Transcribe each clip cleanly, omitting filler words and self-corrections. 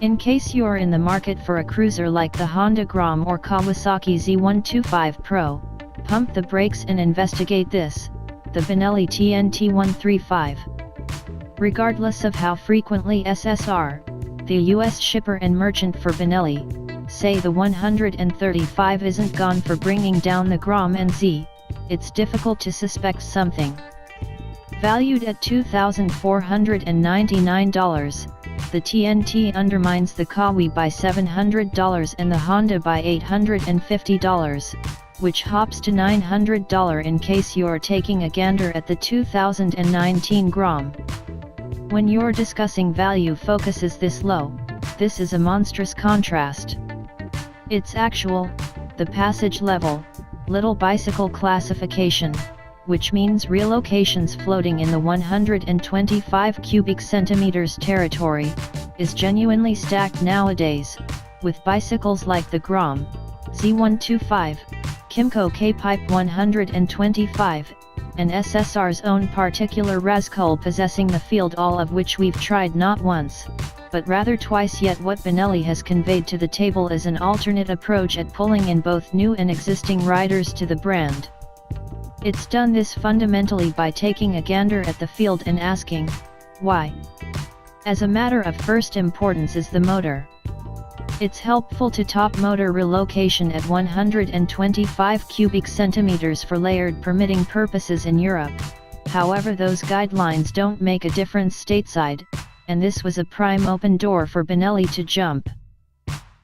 In case you're in the market for a cruiser like the Honda Grom or Kawasaki Z125 Pro, pump the brakes and investigate this, the Benelli TnT135. Regardless of how frequently SSR, the US shipper and merchant for Benelli, say the 135 isn't gone for bringing down the Grom and Z, it's difficult to suspect something. Valued at $2,499, the TnT undermines the Kawi by $700 and the Honda by $850, which hops to $900 in case you're taking a gander at the 2019 Grom. When you're discussing value focuses this low, this is a monstrous contrast. It's actual, the passage level, little bicycle classification, which means relocations floating in the 125 cubic centimeters territory, is genuinely stacked nowadays, with bicycles like the Grom, Z125, Kymco K-Pipe 125, and SSR's own particular Razkul possessing the field, all of which we've tried not once, but rather twice. Yet what Benelli has conveyed to the table is an alternate approach at pulling in both new and existing riders to the brand. It's done this fundamentally by taking a gander at the field and asking, why? As a matter of first importance is the motor. It's helpful to top motor relocation at 125 cubic centimeters for layered permitting purposes in Europe, however those guidelines don't make a difference stateside, and this was a prime open door for Benelli to jump.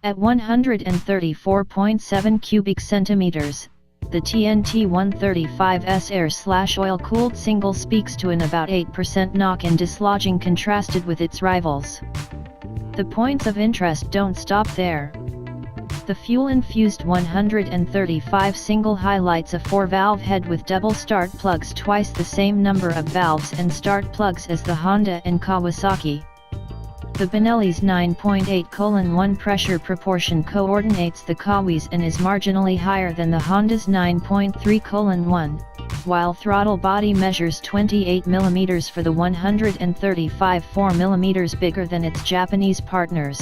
At 134.7 cubic centimeters, the TnT135's air/oil-cooled single speaks to an about 8% knock-in dislodging contrasted with its rivals. The points of interest don't stop there. The fuel-infused 135 single highlights a 4-valve head with double start plugs, twice the same number of valves and start plugs as the Honda and Kawasaki. The Benelli's 9.8:1 pressure proportion coordinates the Kawi's and is marginally higher than the Honda's 9.3:1, while throttle body measures 28 mm for the 135, 4 mm bigger than its Japanese partners.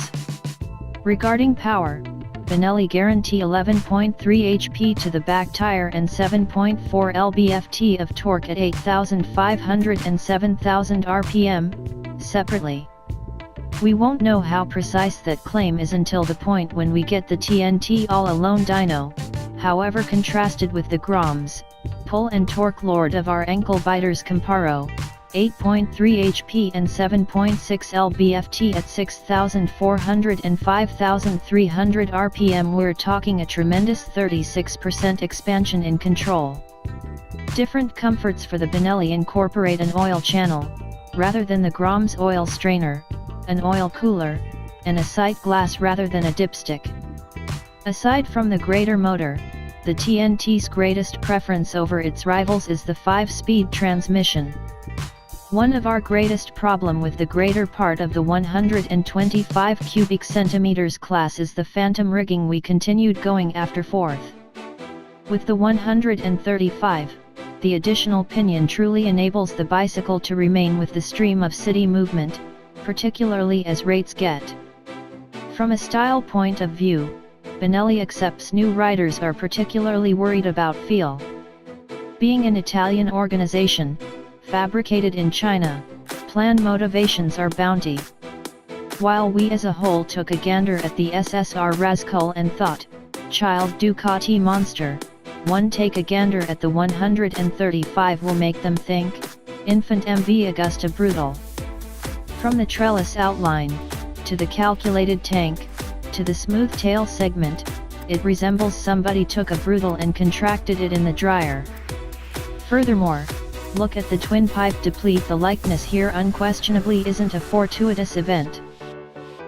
Regarding power, Benelli guarantee 11.3 HP to the back tire and 7.4 lb-ft of torque at 8,500 and 7,000 rpm, separately. We won't know how precise that claim is until the point when we get the TnT all-alone dyno, however contrasted with the Groms, pull and torque lord of our ankle biters comparo, 8.3 HP and 7.6 lb-ft at 6,400 and 5,300 rpm, we're talking a tremendous 36% expansion in control. Different comforts for the Benelli incorporate an oil channel, rather than the Grom's oil strainer, an oil cooler, and a sight glass rather than a dipstick. Aside from the greater motor, the TnT's greatest preference over its rivals is the 5-speed transmission. One of our greatest problem with the greater part of the 125 cubic centimeters class is the phantom rigging we continued going after forth. With the 135, the additional pinion truly enables the bicycle to remain with the stream of city movement, particularly as rates get. From a style point of view, Benelli accepts new riders are particularly worried about feel. Being an Italian organization, fabricated in China, planned motivations are bounty. While we as a whole took a gander at the SSR Razkul and thought, child Ducati monster, one take a gander at the 135 will make them think, infant MV Augusta brutal. From the trellis outline, to the calculated tank, to the smooth tail segment, it resembles somebody took a brutal and contracted it in the dryer. Furthermore, look at the twin pipe deplete. The likeness here unquestionably isn't a fortuitous event.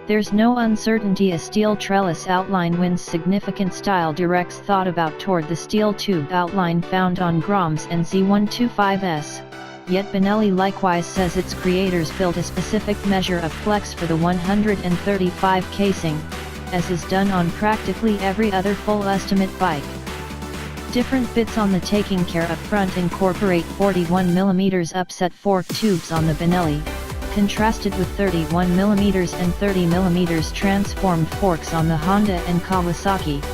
There's no uncertainty a steel trellis outline wins significant style directs thought about toward the steel tube outline found on Groms and Z125s. Yet Benelli likewise says its creators built a specific measure of flex for the 135 casing, as is done on practically every other full estimate bike. Different bits on the taking care up front incorporate 41 mm upset fork tubes on the Benelli, contrasted with 31mm and 30mm transformed forks on the Honda and Kawasaki.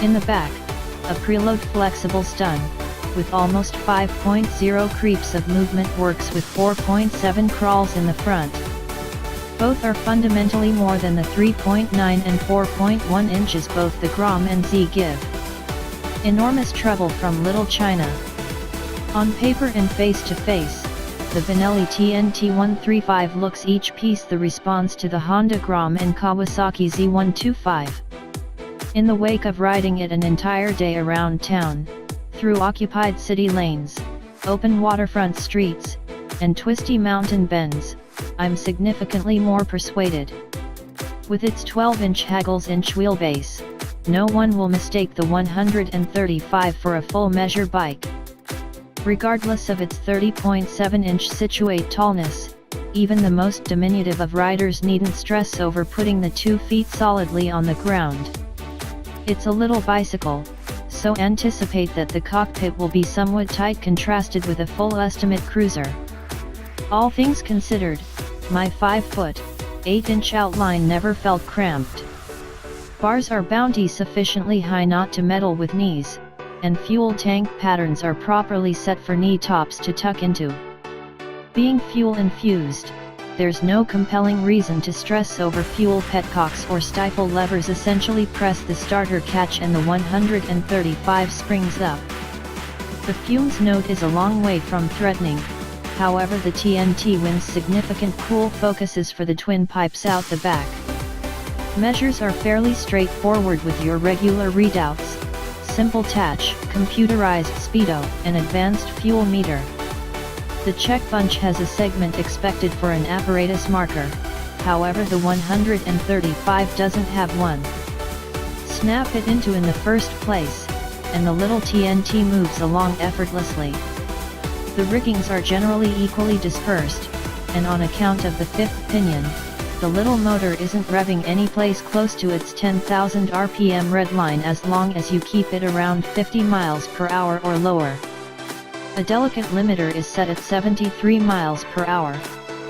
In the back, a preload flexible stun, with almost 5.0 creeps of movement works with 4.7 crawls in the front. Both are fundamentally more than the 3.9 and 4.1 inches both the Grom and Z give. Enormous trouble from Little China. On paper and face-to-face, the Benelli TnT135 looks each piece the response to the Honda Grom and Kawasaki Z125. In the wake of riding it an entire day around town, through occupied city lanes, open waterfront streets, and twisty mountain bends, I'm significantly more persuaded. With its 12-inch Haggles-inch wheelbase, no one will mistake the 135 for a full-measure bike. Regardless of its 30.7-inch situate tallness, even the most diminutive of riders needn't stress over putting the 2 feet solidly on the ground. It's a little bicycle, so anticipate that the cockpit will be somewhat tight contrasted with a full estimate cruiser. All things considered, my 5-foot, 8-inch outline never felt cramped. Bars are bounty sufficiently high not to meddle with knees, and fuel tank patterns are properly set for knee tops to tuck into. Being fuel infused, there's no compelling reason to stress over fuel petcocks or stifle levers. Essentially press the starter catch and the 135 springs up. The fumes note is a long way from threatening, however the TnT wins significant cool focuses for the twin pipes out the back. Measures are fairly straightforward with your regular readouts, simple touch, computerized speedo, and advanced fuel meter. The check bunch has a segment expected for an apparatus marker, however the 135 doesn't have one. Snap it into in the first place, and the little TnT moves along effortlessly. The riggings are generally equally dispersed, and on account of the 5th pinion, the little motor isn't revving any place close to its 10,000 RPM redline as long as you keep it around 50 miles per hour or lower. A delicate limiter is set at 73 miles per hour,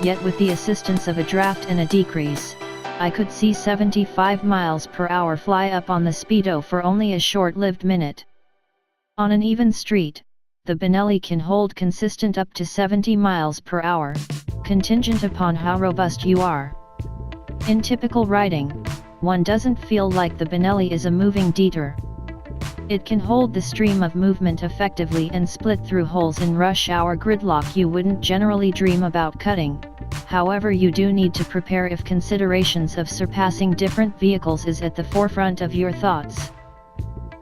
yet with the assistance of a draft and a decrease, I could see 75 miles per hour fly up on the speedo for only a short-lived minute. On an even street, the Benelli can hold consistent up to 70 miles per hour, contingent upon how robust you are. In typical riding, one doesn't feel like the Benelli is a moving deter. It can hold the stream of movement effectively and split through holes in rush hour gridlock you wouldn't generally dream about cutting, however you do need to prepare if considerations of surpassing different vehicles is at the forefront of your thoughts.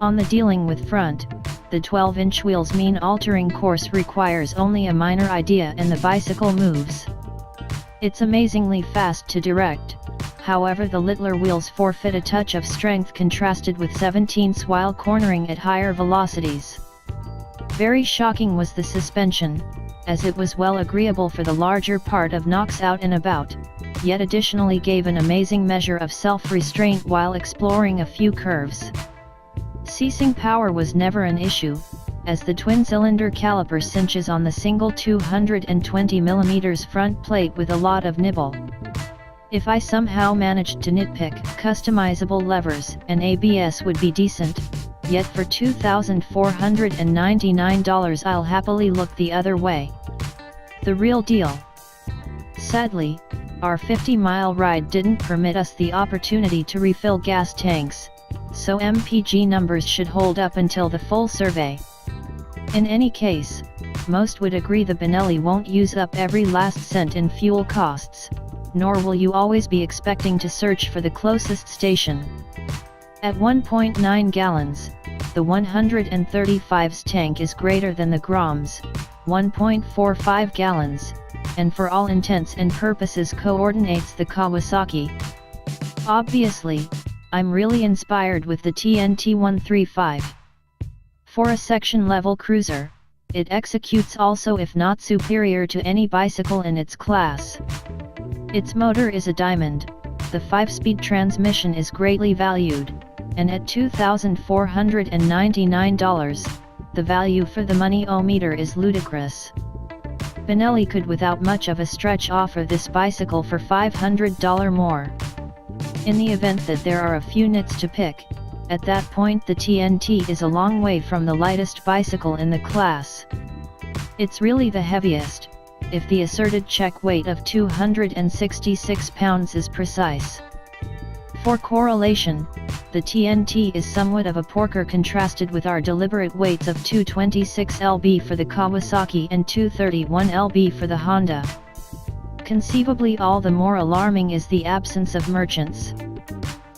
On the dealing with front, the 12-inch wheels mean altering course requires only a minor idea and the bicycle moves. It's amazingly fast to direct, however the littler wheels forfeit a touch of strength contrasted with 17s while cornering at higher velocities. Very shocking was the suspension, as it was well agreeable for the larger part of knocks out and about, yet additionally gave an amazing measure of self-restraint while exploring a few curves. Ceasing power was never an issue, as the twin-cylinder caliper cinches on the single 220mm front plate with a lot of nibble. If I somehow managed to nitpick customizable levers, an ABS would be decent, yet for $2,499 I'll happily look the other way. The real deal. Sadly, our 50-mile ride didn't permit us the opportunity to refill gas tanks, so MPG numbers should hold up until the full survey. In any case, most would agree the Benelli won't use up every last cent in fuel costs, nor will you always be expecting to search for the closest station. At 1.9 gallons, the 135's tank is greater than the Grom's, 1.45 gallons, and for all intents and purposes coordinates the Kawasaki. Obviously, I'm really inspired with the TnT135. For a section-level cruiser, it executes also if not superior to any bicycle in its class. Its motor is a diamond, the 5-speed transmission is greatly valued, and at $2,499, the value for the money-o-meter is ludicrous. Benelli could without much of a stretch offer this bicycle for $500 more. In the event that there are a few nits to pick, at that point the TnT is a long way from the lightest bicycle in the class. It's really the heaviest, if the asserted check weight of 266 pounds is precise. For correlation, the TnT is somewhat of a porker contrasted with our deliberate weights of 226 lb for the Kawasaki and 231 lb for the Honda. Conceivably all the more alarming is the absence of merchants.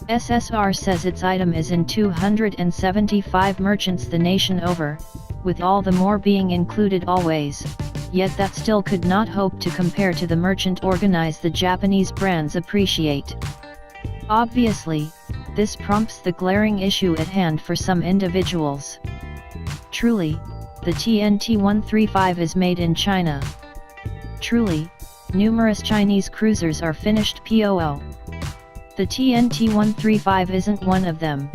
SSR says its item is in 275 merchants the nation over, with all the more being included always, yet that still could not hope to compare to the merchant organized the Japanese brands appreciate. Obviously, this prompts the glaring issue at hand for some individuals. Truly, the TnT135 is made in China. Truly, numerous Chinese cruisers are finished POO. The TnT135 isn't one of them.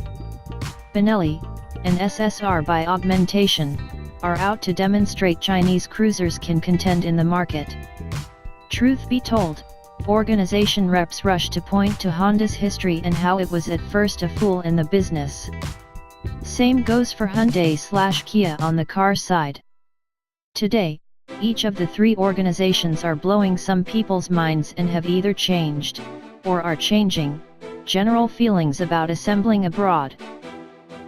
Benelli, and SSR by augmentation, are out to demonstrate Chinese cruisers can contend in the market. Truth be told, organization reps rush to point to Honda's history and how it was at first a fool in the business. Same goes for Hyundai/Kia on the car side. Today, each of the three organizations are blowing some people's minds and have either changed, or are changing, general feelings about assembling abroad.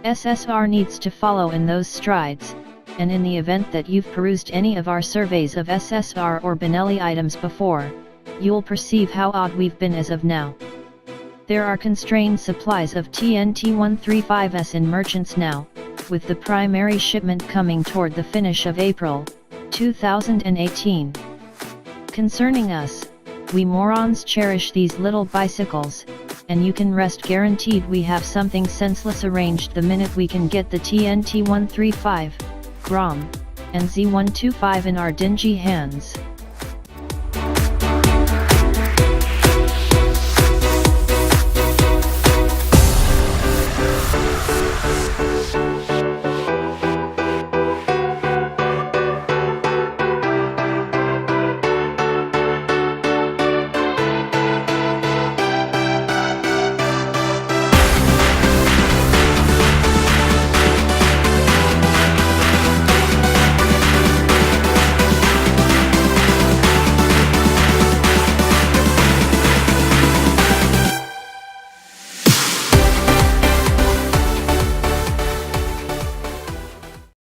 SSR needs to follow in those strides, and in the event that you've perused any of our surveys of SSR or Benelli items before, you'll perceive how odd we've been as of now. There are constrained supplies of TnT135s in merchants now, with the primary shipment coming toward the finish of April 2018. Concerning us, we morons cherish these little bicycles, and you can rest guaranteed we have something senseless arranged the minute we can get the TnT135, Grom, and Z125 in our dingy hands.